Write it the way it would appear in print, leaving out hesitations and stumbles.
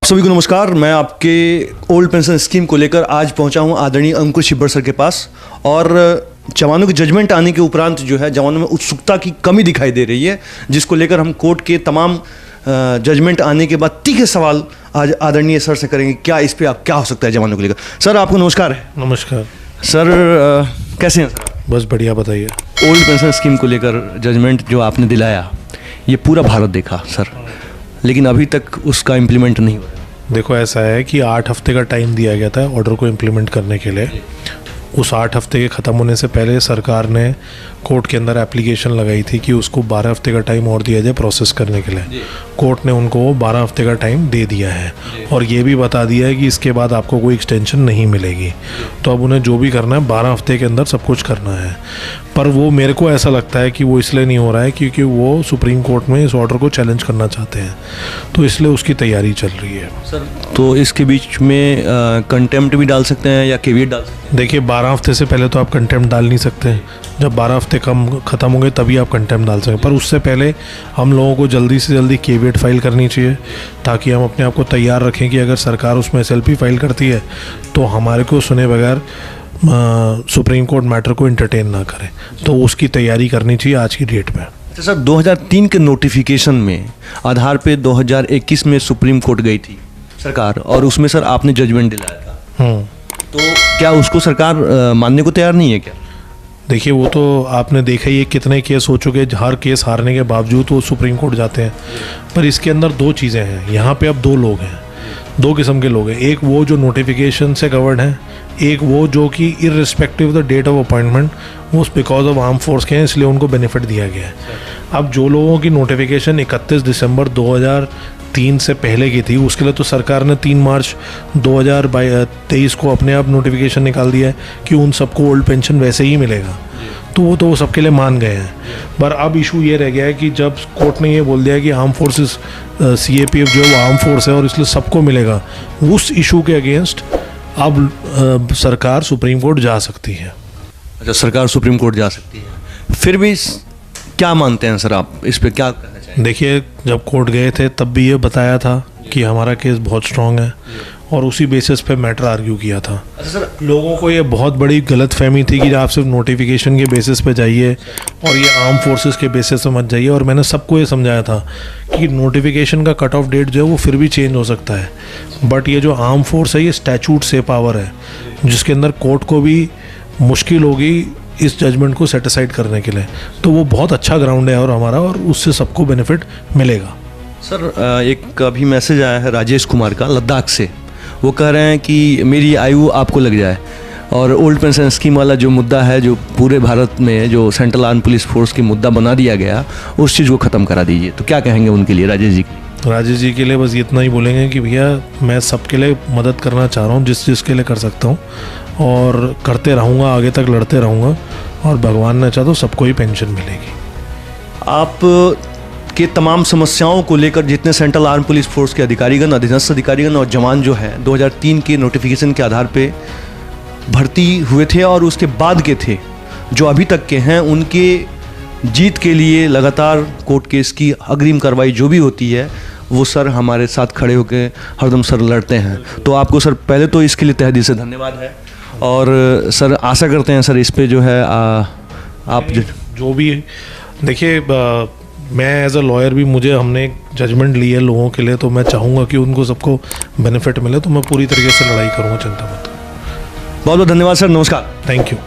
सभी को नमस्कार। मैं आपके ओल्ड पेंशन स्कीम को लेकर आज पहुंचा हूं आदरणीय अंकुश छिब्बर सर के पास। और जवानों के जजमेंट आने के उपरांत जो है जवानों में उत्सुकता की कमी दिखाई दे रही है, जिसको लेकर हम कोर्ट के तमाम जजमेंट आने के बाद तीखे सवाल आज आदरणीय सर से करेंगे। क्या इस पर क्या हो सकता है जवानों को लेकर। सर आपको नमस्कार है। नमस्कार सर। कैसे हैं सर? बस बढ़िया, बताइए। ओल्ड पेंशन स्कीम को लेकर जजमेंट जो आपने दिलाया ये पूरा भारत देखा सर, लेकिन अभी तक उसका इम्प्लीमेंट नहीं हुआ। देखो, ऐसा है कि 8 हफ्ते का टाइम दिया गया था ऑर्डर को इम्प्लीमेंट करने के लिए। उस 8 हफ्ते के ख़त्म होने से पहले सरकार ने कोर्ट के अंदर एप्लीकेशन लगाई थी कि उसको 12 हफ्ते का टाइम और दिया जाए प्रोसेस करने के लिए। कोर्ट ने उनको 12 हफ्ते का टाइम दे दिया है और ये भी बता दिया है कि इसके बाद आपको कोई एक्सटेंशन नहीं मिलेगी। तो अब उन्हें जो भी करना है 12 हफ्ते के अंदर सब कुछ करना है। पर वो मेरे को ऐसा लगता है कि वो इसलिए नहीं हो रहा है क्योंकि वो सुप्रीम कोर्ट में इस ऑर्डर को चैलेंज करना चाहते हैं, तो इसलिए उसकी तैयारी चल रही है। सर तो इसके बीच में कंटेम्प्ट भी डाल सकते हैं या केवियट डाल सकते हैं? देखिए, 12 हफ्ते से पहले तो आप कंटेम्प्ट डाल नहीं सकते। जब 12 हफ्ते ख़त्म होंगे तभी आप कंटेम्प्ट डाल सकें। पर उससे पहले हम लोगों को जल्दी से जल्दी केवियट फाइल करनी चाहिए, ताकि हम अपने आप को तैयार रखें कि अगर सरकार उसमें SLP फाइल करती है तो हमारे को सुने बगैर सुप्रीम कोर्ट मैटर को इंटरटेन ना करें। तो उसकी तैयारी करनी चाहिए आज की डेट में। अच्छा सर, 2003 के नोटिफिकेशन में आधार पे 2021 में सुप्रीम कोर्ट गई थी सरकार, और उसमें सर आपने जजमेंट दिलाया था। तो क्या उसको सरकार मानने को तैयार नहीं है क्या? देखिए, वो तो आपने देखा ही है, कितने केस हो चुके, हर केस हारने के बावजूद वो सुप्रीम कोर्ट जाते हैं। पर इसके अंदर 2 चीज़ें हैं। यहाँ पे अब 2 लोग हैं, 2 किस्म के लोग हैं। एक वो जो नोटिफिकेशन से कवर्ड हैं, एक वो जो कि irrespective of the date of appointment वो बिकॉज ऑफ आर्म फोर्स के हैं, इसलिए उनको बेनिफिट दिया गया है। अब जो लोगों की नोटिफिकेशन 31 दिसंबर 2003 से पहले की थी, उसके लिए तो सरकार ने 3 मार्च 2023 को अपने आप नोटिफिकेशन निकाल दिया है कि उन सबको ओल्ड पेंशन वैसे ही मिलेगा। तो वो सबके लिए मान गए हैं। पर अब इशू ये रह गया है कि जब कोर्ट ने ये बोल दिया कि आर्म फोर्सेस CAPF जो है वो आर्म फोर्स है और इसलिए सबको मिलेगा, उस इशू के अगेंस्ट अब सरकार सुप्रीम कोर्ट जा सकती है। अच्छा, सरकार सुप्रीम कोर्ट जा सकती है। फिर भी क्या मानते हैं सर आप, इस पे क्या कहना चाहिए? देखिए, जब कोर्ट गए थे तब भी ये बताया था कि हमारा केस बहुत स्ट्रांग है और उसी बेसिस पे मैटर आर्ग्यू किया था। अच्छा सर, लोगों को ये बहुत बड़ी गलतफहमी थी कि आप सिर्फ नोटिफिकेशन के बेसिस पे जाइए और ये आर्म फोर्सेस के बेसिस पे मत जाइए। और मैंने सबको ये समझाया था कि नोटिफिकेशन का कट ऑफ डेट जो है वो फिर भी चेंज हो सकता है, बट ये जो आर्म फोर्स है ये स्टैचूट से पावर है, जिसके अंदर कोर्ट को भी मुश्किल होगी इस जजमेंट को सेटिसाइड करने के लिए। तो वो बहुत अच्छा ग्राउंड है और हमारा, और उससे सबको बेनिफिट मिलेगा। सर एक अभी मैसेज आया है राजेश कुमार का लद्दाख से। वो कह रहे हैं कि मेरी आयु आपको लग जाए और ओल्ड पेंशन स्कीम वाला जो मुद्दा है, जो पूरे भारत में जो सेंट्रल आर्म पुलिस फोर्स की मुद्दा बना दिया गया, उस चीज़ को ख़त्म करा दीजिए। तो क्या कहेंगे उनके लिए, राजेश जी? राजेश जी के लिए बस इतना ही बोलेंगे कि भैया मैं सबके लिए मदद करना चाह रहा हूँ, जिस चीज़ के लिए कर सकता हूँ, और करते रहूँगा, आगे तक लड़ते रहूँगा, और भगवान ने चाहा तो सबको ही पेंशन मिलेगी। आप के तमाम समस्याओं को लेकर जितने सेंट्रल आर्म पुलिस फोर्स के अधिकारीगण, अधीनस्थ अधिकारीगण और जवान जो है 2003 के नोटिफिकेशन के आधार पे भर्ती हुए थे और उसके बाद के थे, जो अभी तक के हैं, उनके जीत के लिए लगातार कोर्ट केस की अग्रिम कार्रवाई जो भी होती है वो सर हमारे साथ खड़े होकर हरदम सर लड़ते हैं। तो आपको सर पहले तो इसके लिए तहे दिल से धन्यवाद है। और सर आशा करते हैं सर इस पे जो है आप जो भी देखिए, मैं एज अ लॉयर भी, हमने एक जजमेंट ली है लोगों के लिए, तो मैं चाहूँगा कि उनको सबको बेनिफिट मिले, तो मैं पूरी तरीके से लड़ाई करूँगा, चिंता मत। बहुत बहुत धन्यवाद सर, नमस्कार। Thank you.